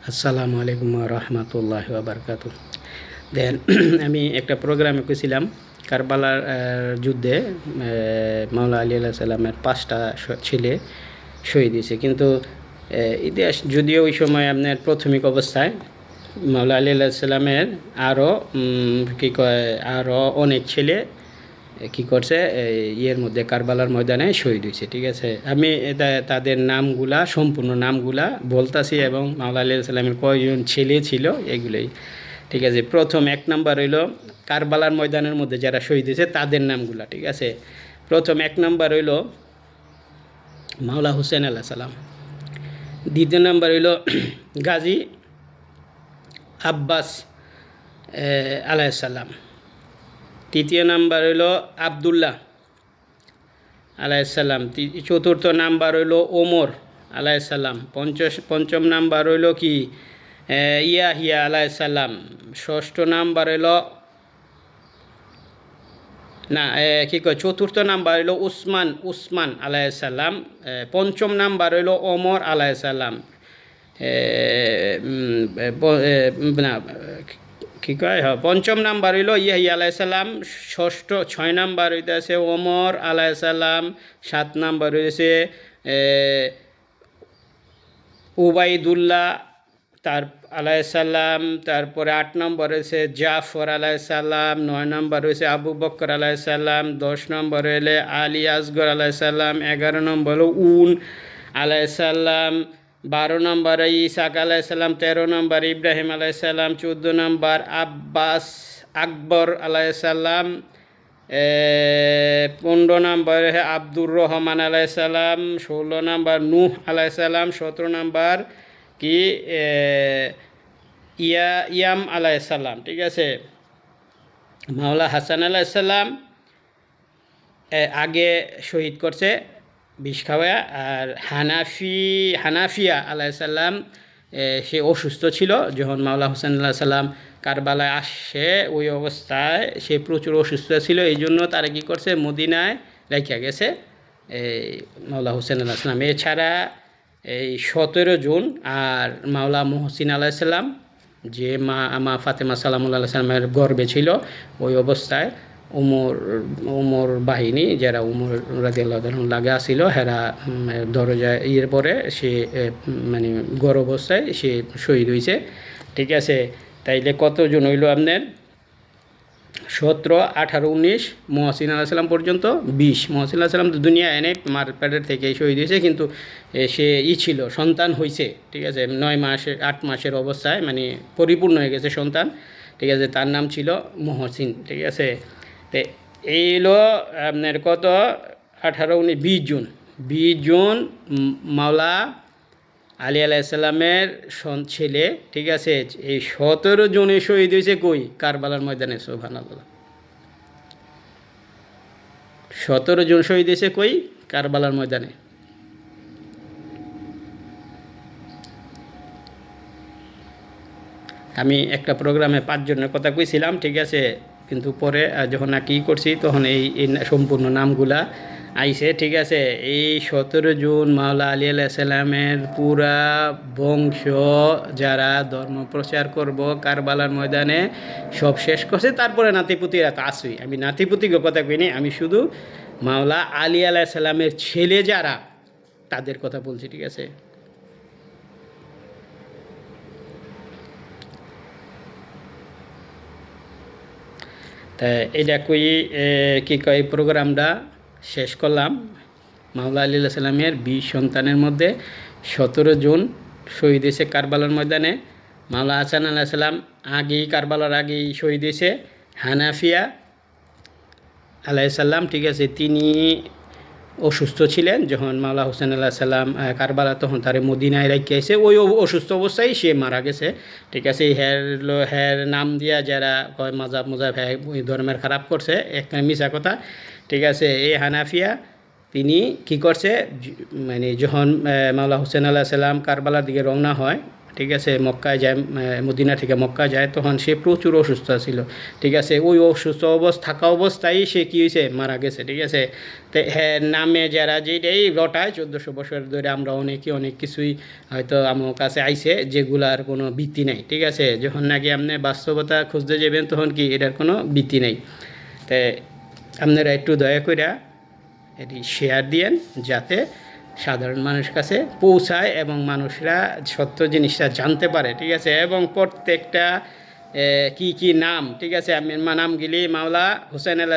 আসসালামু আলাইকুম রহমতুল্লাহ বারকাতু। দেন আমি একটা প্রোগ্রামে গেছিলাম কারবালার যুদ্ধে মাওলা আলী আল্লাহ সাল্লামের 5টা ছেলে শহীদ হয়েছে। কিন্তু ইতিহাস যদিও ওই সময় আপনার প্রাথমিক অবস্থায় মাওলা আলী আল্লাহ সাল্লামের আরও কী কয় আরও অনেক ছেলে কী করছে ইয়ের মধ্যে কারবালার ময়দানে শহীদ হয়েছে। ঠিক আছে, আমি তাদের নামগুলা সম্পূর্ণ নামগুলা বলতাছি এবং মাওলা আলী সাল্লামের কয়জন ছেলে ছিল এগুলোই। ঠিক আছে, প্রথম 1 নাম্বার হইল কারবালার ময়দানের মধ্যে যারা শহীদ হয়েছে তাদের নামগুলা। ঠিক আছে, প্রথম 1 নাম্বার হইল মাওলা হুসেন আলাহ সালাম। দ্বিতীয় নাম্বার হইল গাজী আব্বাস আলাইসাল্লাম। তৃতীয় নাম্বার হইল আবদুল্লাহ আলাইসাল্লাম। চতুর্থ নাম্বার হইল ওমর আলাইসাল্লাম। পঞ্চম নাম্বার হইল কি ইয়াহিয়া আলাইসাল্লাম। ষষ্ঠ নাম্বার হইল না কী কয় চতুর্থ নাম্বার হইল উসমান আলাইসাল্লাম। পঞ্চম নাম্বার হইল ওমর আলাইসাল্লাম। না কী কয় পঞ্চম নাম্বার হইল ইয়াহিয়া আলাইসাল্লাম। 6 নাম্বার হইতেছে ওমর আলাইসাল্লাম। 7 নাম্বার হইতেছে উবাইদুল্লাহ তার আলাইসাল্লাম। তারপরে 8 নম্বর হয়েছে জাফর আলাইসাল্লাম। 9 নম্বর হয়েছে আবু বকর আলাইসাল্লাম। 10 নম্বর হইলে আলী আসগর আলাইসাল্লাম। 11 নম্বর হলো উন আলাইসাল্লাম। 12 নম্বরে ইসাক আলাইসাল্লাম। 13 নম্বর ইব্রাহিম আলাইসাল্লাম। 14 নম্বর আব্বাস আকবর আলাইসাল্লাম। 15 নম্বর আব্দুর রহমান আলাইসাল্লাম। 16 নম্বর নূহ আলাইসাল্লাম। 17 নম্বর কি ইয়াম আলাইসাল্লাম। ঠিক আছে, মাওলা হাসান আলাইসাল্লাম আগে শহীদ করছে বিষ খাওয়া। আর হানাফিয়া আলাইসাল্লাম সে অসুস্থ ছিল যখন মাওলা হোসেন আল্লাহ সাল্লাম কারবালায় আসছে। ওই অবস্থায় সে প্রচুর অসুস্থ ছিল, এই জন্য তারা কী করছে মদিনায় রেখে গেছে মাওলা হোসেন আল্লাহ সাল্লাম। এছাড়া এই 17 জুন আর মাওলা মুহসিন আলাইসাল্লাম যে মা ফাতেমা সালামুল্লাহ সাল্লামের গর্বে ছিল, ওই অবস্থায় উমর বাহিনী যারা উমর রাদিয়াল্লাহু তাআলা লাগা ছিল হেরা দরজায় পরে সে মানে গর্ভ অবস্থায় সে শহীদ হয়েছে। ঠিক আছে, তাইলে কতজন হইল আপনার 17, 18, 19 মুহসিন আলাইহিস সালাম পর্যন্ত 20। মুহসিন আলাইহিস সালাম তো দুনিয়া এনে মারপেটের থেকে শহীদ হয়েছে, কিন্তু সে ছিল সন্তান হয়েছে। ঠিক আছে, 8 মাসের অবস্থায় মানে পরিপূর্ণ হয়ে গেছে সন্তান। ঠিক আছে, তার নাম ছিল মুহসিন। ঠিক আছে, তো এই হলো আপনার কত 18, 19, 20 জুন মাওলা আলী আলাইসাল্লামের ছেলে। ঠিক আছে, এই 17 জনে শহীদ হয়েছে কই কারবালার ময়দানে। সুবহানাল্লাহ, 17 জন শহীদ হয়েছে কই কারবালার ময়দানে। আমি একটা প্রোগ্রামে 5 জনের কথা কইছিলাম। ঠিক আছে, কিন্তু পরে যখন কি করছি তখন এই সম্পূর্ণ নামগুলা আইছে। ঠিক আছে, এই 17 জুন মাওলা আলী আলাইসাল্লামের পুরা বংশ যারা ধর্ম প্রচার করব কারবালার ময়দানে সব শেষ করছে। তারপরে নাতিপুতিরা তো আসুই, আমি নাতিপুতিকে কথা কইনি, আমি শুধু মাওলা আলী আলাইসাল্লামের ছেলে যারা তাদের কথা বলছি। ঠিক আছে, তা এটা কী কয় প্রোগ্রামটা শেষ করলাম। মাওলা আলী সাল্লামের 20 সন্তানের মধ্যে 17 জন শহীদ হয়েছে কারবালার ময়দানে। মাওলা হাসান আলাহ সাল্লাম কারবালার আগেই শহীদ হয়েছে। হানাফিয়া আলাইসাল্লাম, ঠিক আছে, তিনি অসুস্থ ছিলেন যখন মাওলা হোসেন আল্লাহ সাল্লাম কারবালা, তখন তারে মদিনায় রেখে এসে ওই অসুস্থ অবস্থায় সে মারা গেছে। ঠিক আছে, হ্যার নাম দিয়া যারা কয় মাজাব হ্যাঁ ওই ধর্মের খারাপ করছে, একটা মিশা কথা। ঠিক আছে, এই হানাফিয়া তিনি কি করছে মানে যখন মাওলা হোসেন আল্লাহ সাল্লাম কারবালার দিকে রওনা হয়, ঠিক আছে, মক্কায় যায়, মদিনা থেকে মক্কা যায়, তখন সে প্রচুর অসুস্থ ছিল, ঠিক আছে। ওই অসুস্থ থাকা অবস্থায় সে কী হয়েছে, মারা গেছে, ঠিক আছে। তো হ্যাঁ, নামে যারা যেটাই রটায় 1400 বছর ধরে আমরা অনেকে অনেক কিছুই হয়তো আমার কাছে আইছে যেগুলার কোনো ভিত্তি নেই, ঠিক আছে। যখন নাকি আপনি বাস্তবতা খুঁজতে যাবেন তখন কি এটার কোনো ভিত্তি নেই। তাই আপনারা একটু দয়া করে এটি শেয়ার দিয়েন যাতে সাধারণ মানুষের কাছে পৌঁছায় এবং মানুষরা সত্য জিনিসটা জানতে পারে, ঠিক আছে। এবং প্রত্যেকটা কি কি নাম, ঠিক আছে, আমি নামগুলি মাওলা হুসেন